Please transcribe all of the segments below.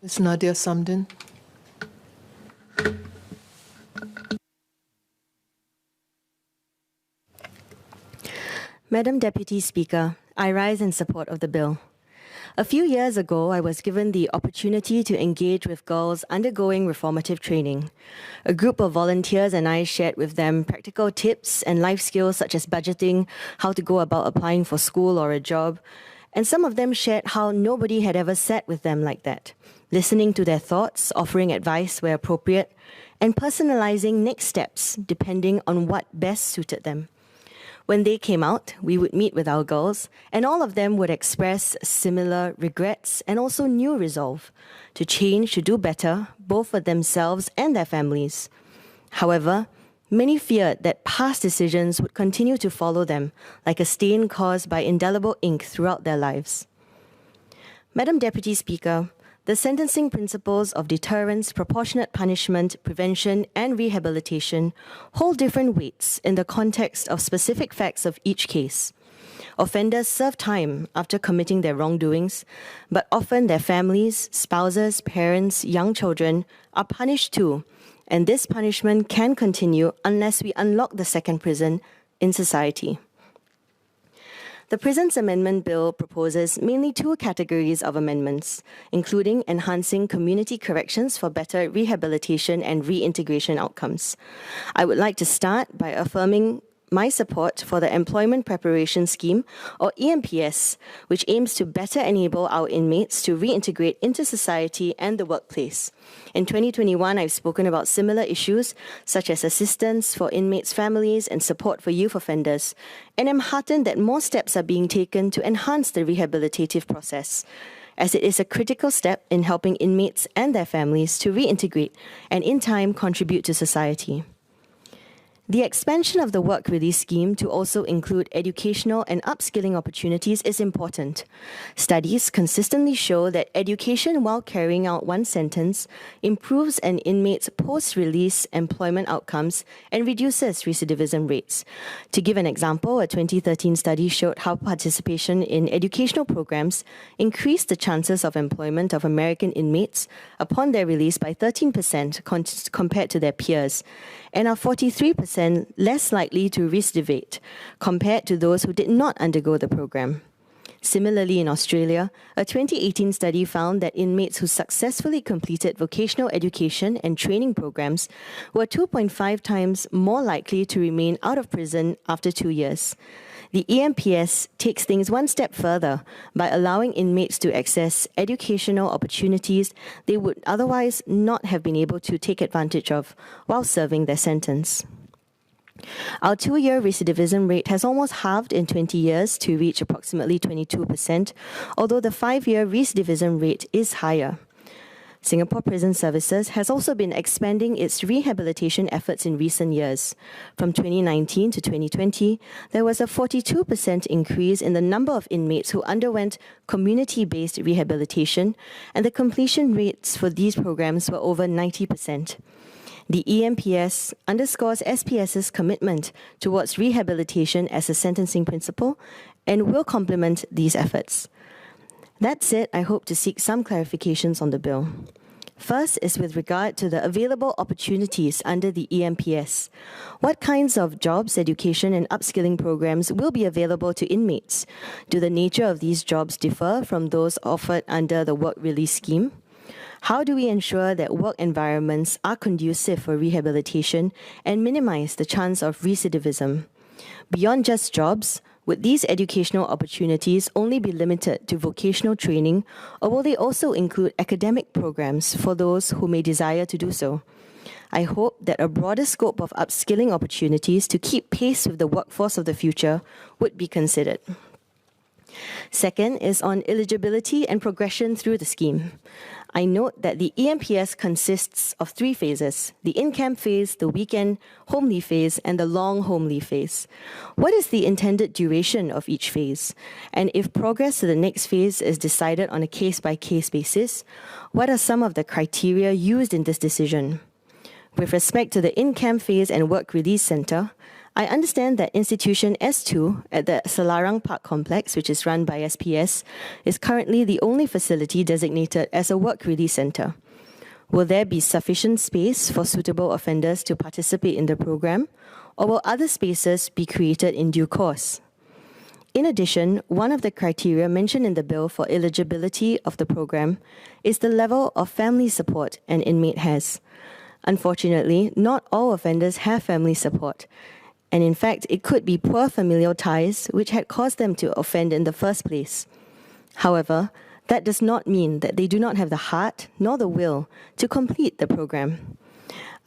Ms. Nadia Samdin. Madam Deputy Speaker, I rise in support of the bill. A few years ago, I was given the opportunity to engage with girls undergoing reformative training. A group of volunteers and I shared with them practical tips and life skills such as budgeting, how to go about applying for school or a job, and some of them shared how nobody had ever sat with them like that, listening to their thoughts, offering advice where appropriate, and personalizing next steps depending on what best suited them. When they came out, we would meet with our girls, and all of them would express similar regrets and also new resolve to change, to do better, both for themselves and their families. However, many feared that past decisions would continue to follow them, like a stain caused by indelible ink throughout their lives. Madam Deputy Speaker, the sentencing principles of deterrence, proportionate punishment, prevention, and rehabilitation hold different weights in the context of specific facts of each case. Offenders serve time after committing their wrongdoings, but often their families, spouses, parents, young children are punished too, and this punishment can continue unless we unlock the second prison in society. The Prisons Amendment Bill proposes mainly two categories of amendments, including enhancing community corrections for better rehabilitation and reintegration outcomes. I would like to start by affirming my support for the Employment Preparation Scheme, or EMPS, which aims to better enable our inmates to reintegrate into society and the workplace. In 2021, I've spoken about similar issues, such as assistance for inmates' families and support for youth offenders, and I'm heartened that more steps are being taken to enhance the rehabilitative process, as it is a critical step in helping inmates and their families to reintegrate and in time contribute to society. The expansion of the work release scheme to also include educational and upskilling opportunities is important. Studies consistently show that education while carrying out one sentence improves an inmate's post-release employment outcomes and reduces recidivism rates. To give an example, a 2013 study showed how participation in educational programs increased the chances of employment of American inmates upon their release by 13% compared to their peers, and are 43% less likely to recidivate compared to those who did not undergo the program. Similarly, in Australia, a 2018 study found that inmates who successfully completed vocational education and training programs were 2.5 times more likely to remain out of prison after 2 years. The EMPS takes things one step further by allowing inmates to access educational opportunities they would otherwise not have been able to take advantage of while serving their sentence. Our 2-year recidivism rate has almost halved in 20 years to reach approximately 22%, although the 5-year recidivism rate is higher. Singapore Prison Services has also been expanding its rehabilitation efforts in recent years. From 2019 to 2020, there was a 42% increase in the number of inmates who underwent community-based rehabilitation, and the completion rates for these programs were over 90%. The EMPS underscores SPS's commitment towards rehabilitation as a sentencing principle and will complement these efforts. That said, I hope to seek some clarifications on the bill. First is with regard to the available opportunities under the EMPS. What kinds of jobs, education, and upskilling programs will be available to inmates? Do the nature of these jobs differ from those offered under the work release scheme? How do we ensure that work environments are conducive for rehabilitation and minimize the chance of recidivism? Beyond just jobs, would these educational opportunities only be limited to vocational training, or will they also include academic programs for those who may desire to do so? I hope that a broader scope of upskilling opportunities to keep pace with the workforce of the future would be considered. Second is on eligibility and progression through the scheme. I note that the EMPS consists of 3 phases: the in-camp phase, the weekend homely phase, and the long homely phase. What is the intended duration of each phase? And if progress to the next phase is decided on a case-by-case basis, what are some of the criteria used in this decision? With respect to the in-camp phase and work release center, I understand that Institution S2 at the Selarang Park Complex, which is run by SPS, is currently the only facility designated as a work release centre. Will there be sufficient space for suitable offenders to participate in the program, or will other spaces be created in due course? In addition, one of the criteria mentioned in the bill for eligibility of the program is the level of family support an inmate has. Unfortunately, not all offenders have family support, and in fact, it could be poor familial ties which had caused them to offend in the first place. However, that does not mean that they do not have the heart nor the will to complete the program.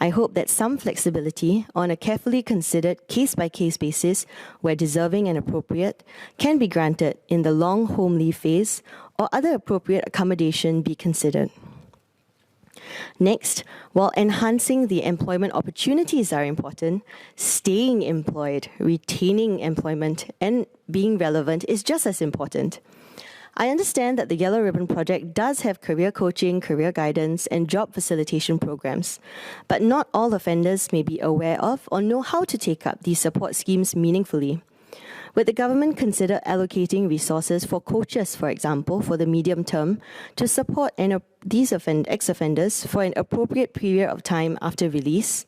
I hope that some flexibility on a carefully considered case-by-case basis where deserving and appropriate can be granted in the long home leave phase or other appropriate accommodation be considered. Next, while enhancing the employment opportunities are important, staying employed, retaining employment, and being relevant is just as important. I understand that the Yellow Ribbon Project does have career coaching, career guidance, and job facilitation programs, but not all offenders may be aware of or know how to take up these support schemes meaningfully. Would the government consider allocating resources for coaches, for example, for the medium term, to support these ex-offenders for an appropriate period of time after release?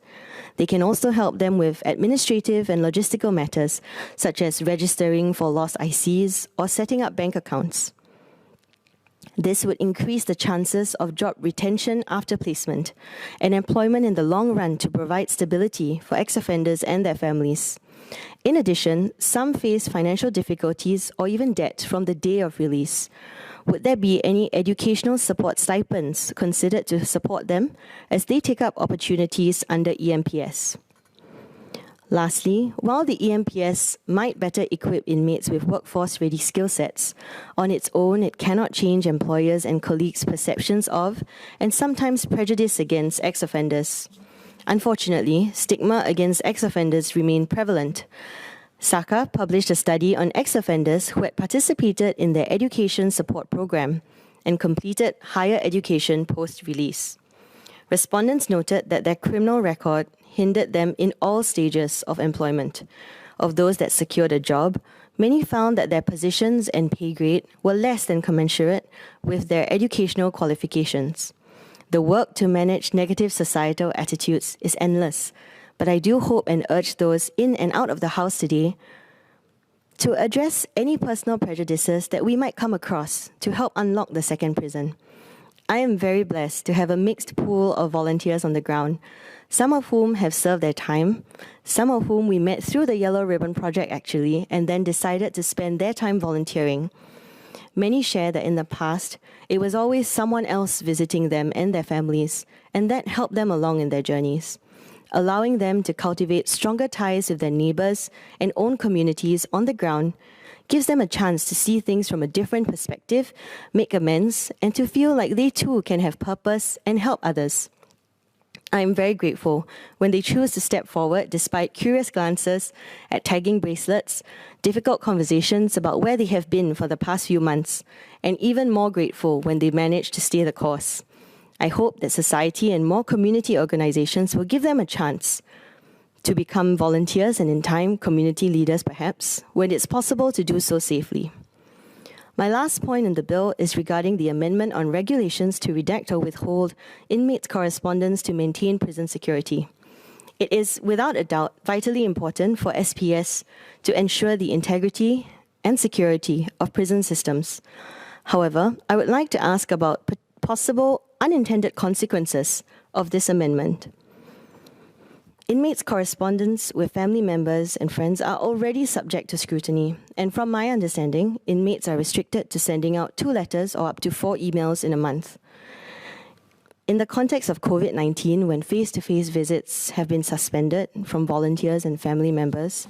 They can also help them with administrative and logistical matters, such as registering for lost ICs or setting up bank accounts. This would increase the chances of job retention after placement and employment in the long run to provide stability for ex-offenders and their families. In addition, some face financial difficulties or even debt from the day of release. Would there be any educational support stipends considered to support them as they take up opportunities under EMPS? Lastly, while the EMPS might better equip inmates with workforce-ready skill sets, on its own it cannot change employers' and colleagues' perceptions of and sometimes prejudice against ex-offenders. Unfortunately, stigma against ex-offenders remain prevalent. SACA published a study on ex-offenders who had participated in their education support program and completed higher education post-release. Respondents noted that their criminal record hindered them in all stages of employment. Of those that secured a job, many found that their positions and pay grade were less than commensurate with their educational qualifications. The work to manage negative societal attitudes is endless, but I do hope and urge those in and out of the house today to address any personal prejudices that we might come across to help unlock the second prison. I am very blessed to have a mixed pool of volunteers on the ground, some of whom have served their time, some of whom we met through the Yellow Ribbon Project actually, and then decided to spend their time volunteering. Many share that in the past, it was always someone else visiting them and their families, and that helped them along in their journeys, allowing them to cultivate stronger ties with their neighbours and own communities on the ground gives them a chance to see things from a different perspective, make amends, and to feel like they too can have purpose and help others. I am very grateful when they choose to step forward despite curious glances at tagging bracelets, difficult conversations about where they have been for the past few months, and even more grateful when they manage to stay the course. I hope that society and more community organizations will give them a chance to become volunteers and in time community leaders perhaps, when it's possible to do so safely. My last point in the bill is regarding the amendment on regulations to redact or withhold inmates' correspondence to maintain prison security. It is, without a doubt, vitally important for SPS to ensure the integrity and security of prison systems. However, I would like to ask about possible unintended consequences of this amendment. Inmates' correspondence with family members and friends are already subject to scrutiny, and from my understanding, inmates are restricted to sending out 2 letters or up to 4 emails in a month. In the context of COVID-19, when face-to-face visits have been suspended from volunteers and family members,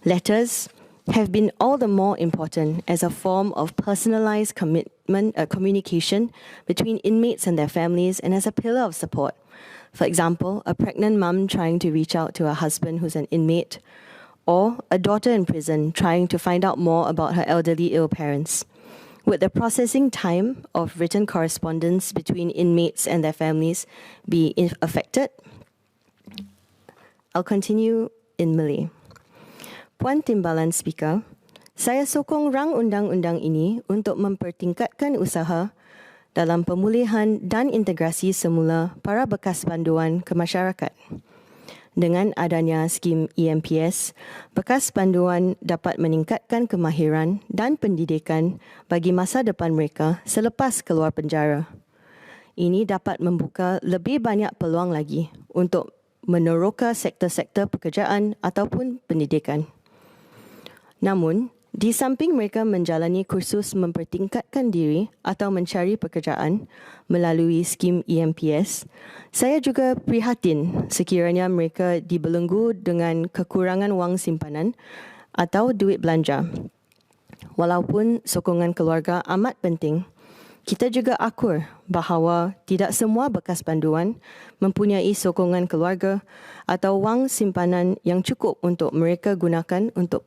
letters have been all the more important as a form of personalized communication between inmates and their families and as a pillar of support. For example, a pregnant mum trying to reach out to her husband who's an inmate, or a daughter in prison trying to find out more about her elderly ill parents. Would the processing time of written correspondence between inmates and their families be affected? I'll continue in Malay. Puan Timbalan Speaker, saya sokong rang undang-undang ini untuk mempertingkatkan usaha dalam pemulihan dan integrasi semula para bekas panduan ke masyarakat. Dengan adanya skim EMPS, bekas panduan dapat meningkatkan kemahiran dan pendidikan bagi masa depan mereka selepas keluar penjara. Ini dapat membuka lebih banyak peluang lagi untuk meneroka sektor-sektor pekerjaan ataupun pendidikan. Namun, di samping mereka menjalani kursus mempertingkatkan diri atau mencari pekerjaan melalui skim EMPS, saya juga prihatin sekiranya mereka dibelenggu dengan kekurangan wang simpanan atau duit belanja. Walaupun sokongan keluarga amat penting, kita juga akur bahawa tidak semua bekas panduan mempunyai sokongan keluarga atau wang simpanan yang cukup untuk mereka gunakan untuk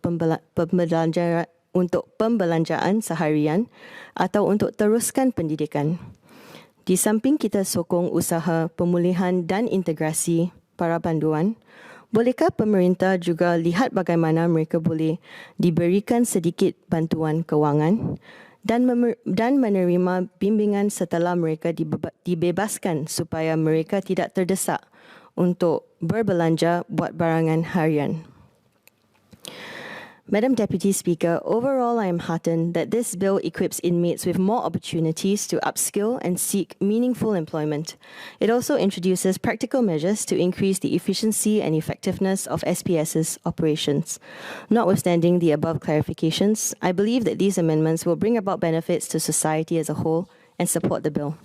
pembelanjaan seharian atau untuk teruskan pendidikan. Di samping kita sokong usaha pemulihan dan integrasi para panduan, bolehkah pemerintah juga lihat bagaimana mereka boleh diberikan sedikit bantuan kewangan dan menerima bimbingan setelah mereka dibebaskan supaya mereka tidak terdesak untuk berbelanja buat barangan harian. Madam Deputy Speaker, overall I am heartened that this bill equips inmates with more opportunities to upskill and seek meaningful employment. It also introduces practical measures to increase the efficiency and effectiveness of SPS's operations. Notwithstanding the above clarifications, I believe that these amendments will bring about benefits to society as a whole and support the bill.